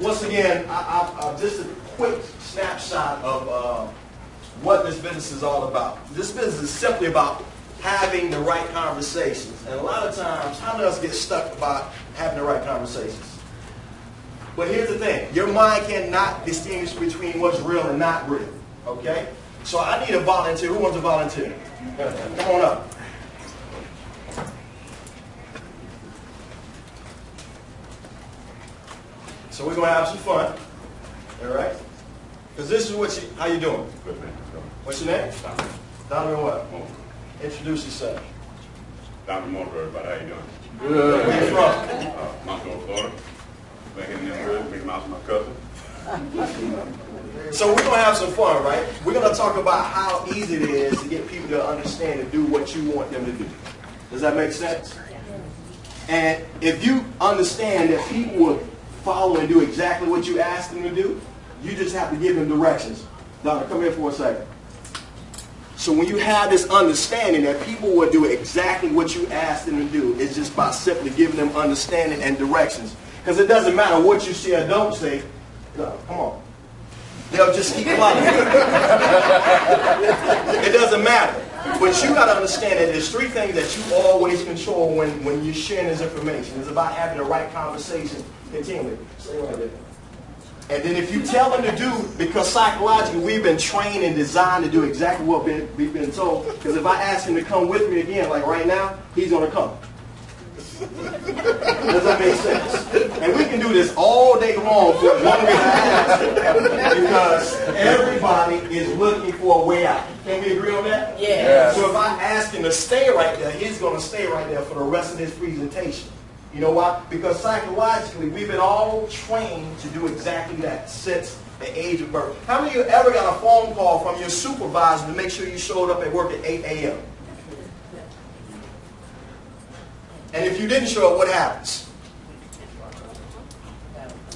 once again, just a quick snapshot of what this business is all about. This business is simply about having the right conversations. And a lot of times, how many of us get stuck about having the right conversations? But here's the thing. Your mind cannot distinguish between what's real and not real. Okay? So I need a volunteer. Who wants to volunteer? Come on up. So we're going to have some fun. All right? Because this is what how you doing? Good, man. What's your name? Donovan what? Introduce yourself. Donovan Motor, everybody. How you doing? Good. Where you from? Montgomery, Florida. Back in the neighborhood. Mickey Mouse, my cousin. So we're going to have some fun, right? We're going to talk about how easy it is to get people to understand and do what you want them to do. Does that make sense? And if you understand that people will follow and do exactly what you ask them to do, you just have to give them directions. Donna, come here for a second. So when you have this understanding that people will do exactly what you ask them to do, it's just by simply giving them understanding and directions. Because it doesn't matter what you say or don't say. No, come on. They'll just keep following. It doesn't matter. But you got to understand that there's three things that you always control when you're sharing this information. It's about having the right conversation continually. Stay right there. And then if you tell them to do, because psychologically we've been trained and designed to do exactly what we've been told. Because if I ask him to come with me again, like right now, he's going to come. Does that make sense? And we can do this all day long for one reason because everybody is looking for a way out. Can we agree on that? Yeah. So if I ask him to stay right there, he's going to stay right there for the rest of his presentation. You know why? Because psychologically, we've been all trained to do exactly that since the age of birth. How many of you ever got a phone call from your supervisor to make sure you showed up at work at 8 a.m.? And if you didn't show up, what happens?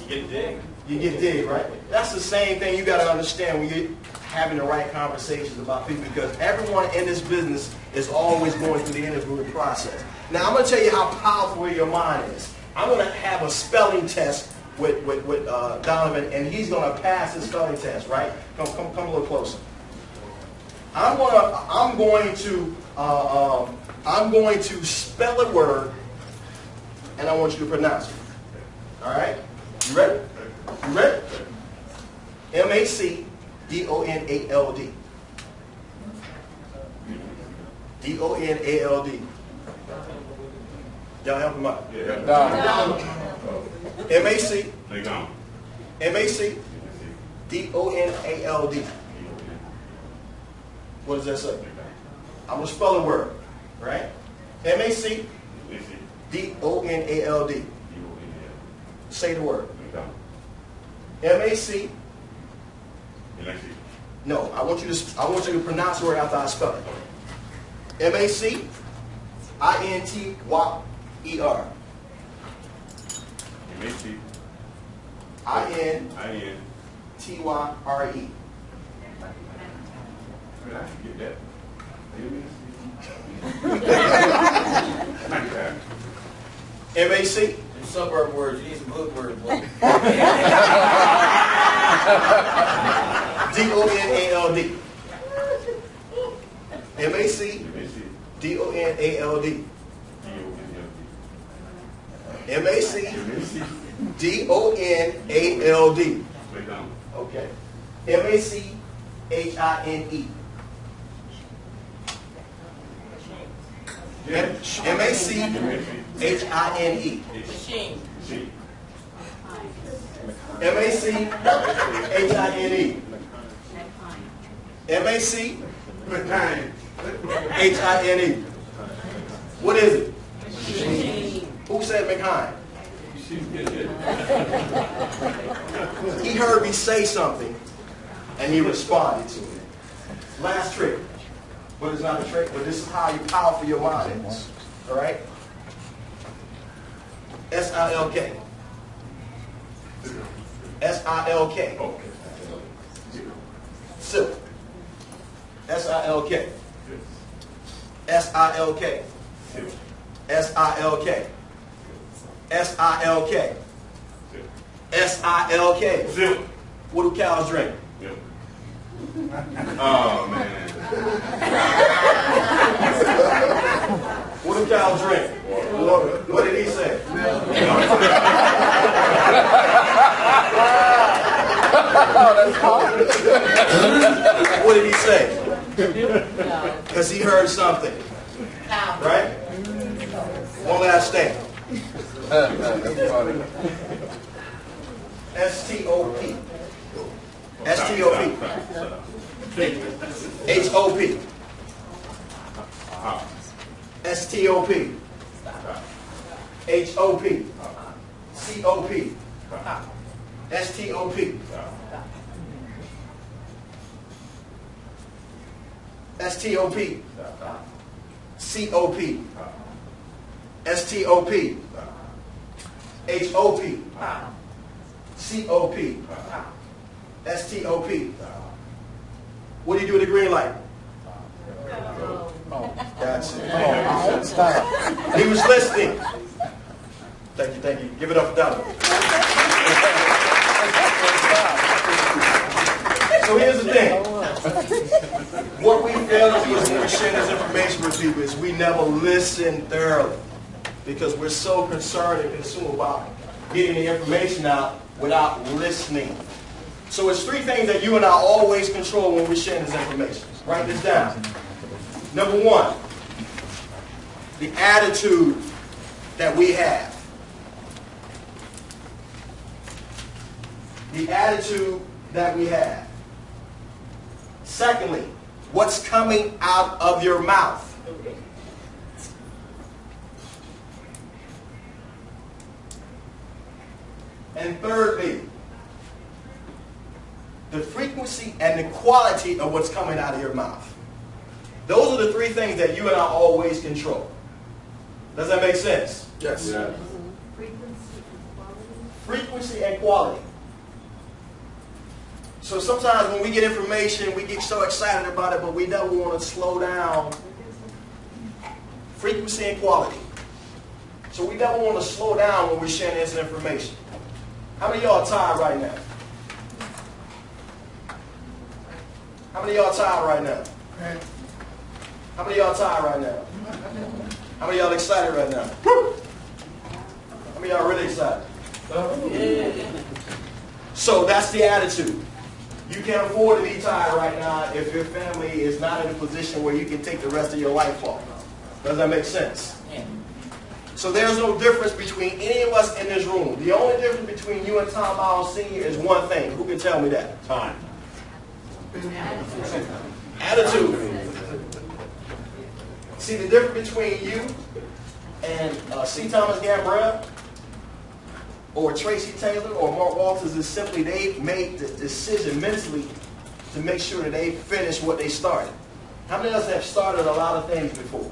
You get digged. You get digged, right? That's the same thing you got to understand when you're having the right conversations about people, because everyone in this business is always going through the interviewing process. Now, I'm going to tell you how powerful your mind is. I'm going to have a spelling test with Donovan, and he's going to pass the spelling test, right? Come a little closer. I'm going to spell a word, and I want you to pronounce it. All right? You ready? You ready? M-A-C-D-O-N-A-L-D. D-O-N-A-L-D. Y'all help him out. Yeah. M-A-C. McDonald. M-A-C-D-O-N-A-L-D. What does that say? I'm going to spell a word. Right? M-A-C-D-O-N-A-L-D. Say the word. M-A-C. No, I want you to pronounce the word after I spell it. M-A-C-I-N-T-Y-E-R. I-N-T-Y-R-E. I should get that. M-A-C. In suburb words, you need some hood words. D-O-N-A-L-D. M-A-C. D-O-N-A-L-D. M-A-C. D-O-N-A-L-D. Okay. M-A-C-H-I-N-E. M-A-C-H-I-N-E. Machine. M-A-C-H-I-N-E. M-A-C-H-I-N-E. What is it? Machine. Who said McHine? He heard me say something, and he responded to it. Last trick. But it's not a trick, but this is how powerful your mind is. All right? S-I-L-K. S-I-L-K. Silk. S-I-L-K. S-I-L-K. S-I-L-K. S-I-L-K. S-I-L-K. Silk. What do cows drink? Yep. Oh, man. What do cows drink? Water. What did he say? What did he say? Because he heard something. Right? One last thing. S-T-O-P. S-T-O-P. H-O-P. S-T-O-P. H-O-P. C-O-P. S-T-O-P. S-T-O-P. C-O-P. S-T-O-P. H-O-P. C-O-P. S-T-O-P. What do you do with the green light? That's it. He was listening. Thank you, thank you. Give it up for Donald. So here's the thing. What we fail to do is when we share this information with people is we never listen thoroughly because we're so concerned and consumed about getting the information out without listening. So it's three things that you and I always control when we're sharing this information. Write this down. Number one, the attitude that we have. The attitude that we have. Secondly, what's coming out of your mouth. And thirdly, the frequency and the quality of what's coming out of your mouth. Those are the three things that you and I always control. Does that make sense? Yes. Yeah. Frequency and quality. So sometimes when we get information, we get so excited about it, but we never want to slow down. Frequency and quality. So we never want to slow down when we're sharing this information. How many of y'all are tired right now? How many of y'all are tired right now? How many of y'all are tired right now? How many of y'all excited right now? How many of y'all really excited? So that's the attitude. You can't afford to be tired right now if your family is not in a position where you can take the rest of your life off. Does that make sense? So there's no difference between any of us in this room. The only difference between you and Tom Miles Sr. is one thing. Who can tell me that? Time. Attitude. See, the difference between you and C. Thomas Gambrell or Tracy Taylor or Mark Walters is simply they made the decision mentally to make sure that they finish what they started. How many of us have started a lot of things before?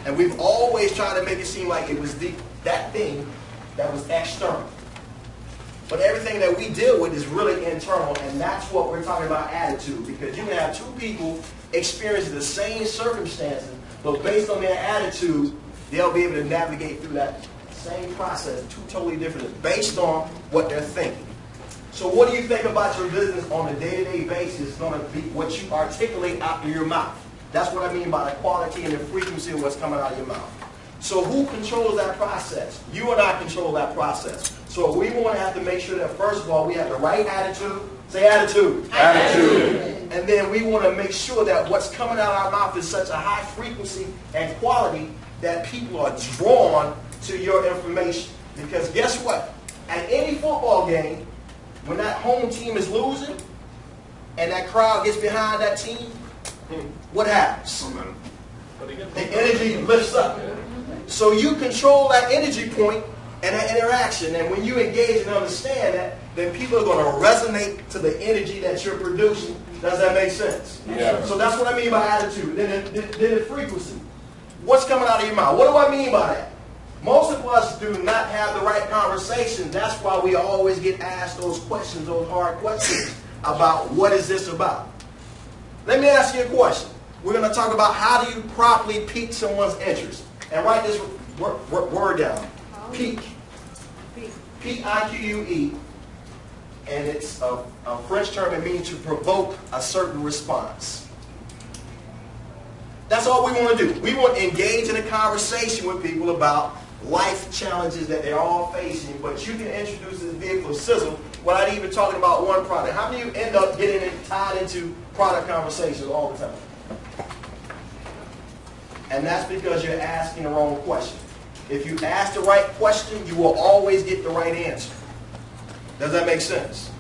And we've always tried to make it seem like it was that thing that was external. But everything that we deal with is really internal, and that's what we're talking about attitude. Because you can have two people experiencing the same circumstances, but based on their attitude, they'll be able to navigate through that same process, two totally different, based on what they're thinking. So what do you think about your business on a day-to-day basis is going to be what you articulate out of your mouth. That's what I mean by the quality and the frequency of what's coming out of your mouth. So who controls that process? You and I control that process. So we want to have to make sure that first of all we have the right attitude. Say attitude. Attitude. And then we want to make sure that what's coming out of our mouth is such a high frequency and quality that people are drawn to your information. Because guess what? At any football game, when that home team is losing and that crowd gets behind that team, what happens? The energy lifts up. So you control that energy point and that interaction. And when you engage and understand that, then people are going to resonate to the energy that you're producing. Does that make sense? Yeah. So that's what I mean by attitude. Then the frequency. What's coming out of your mouth? What do I mean by that? Most of us do not have the right conversation. That's why we always get asked those questions, those hard questions about what is this about. Let me ask you a question. We're going to talk about how do you properly pique someone's interest. And write this word down. Pique. Pique, and it's a French term that means to provoke a certain response. That's all we want to do. We want to engage in a conversation with people about life challenges that they're all facing, but you can introduce this vehicle sizzle without even talking about one product. How many of you end up getting tied into product conversations all the time? And that's because you're asking the wrong question. If you ask the right question, you will always get the right answer. Does that make sense?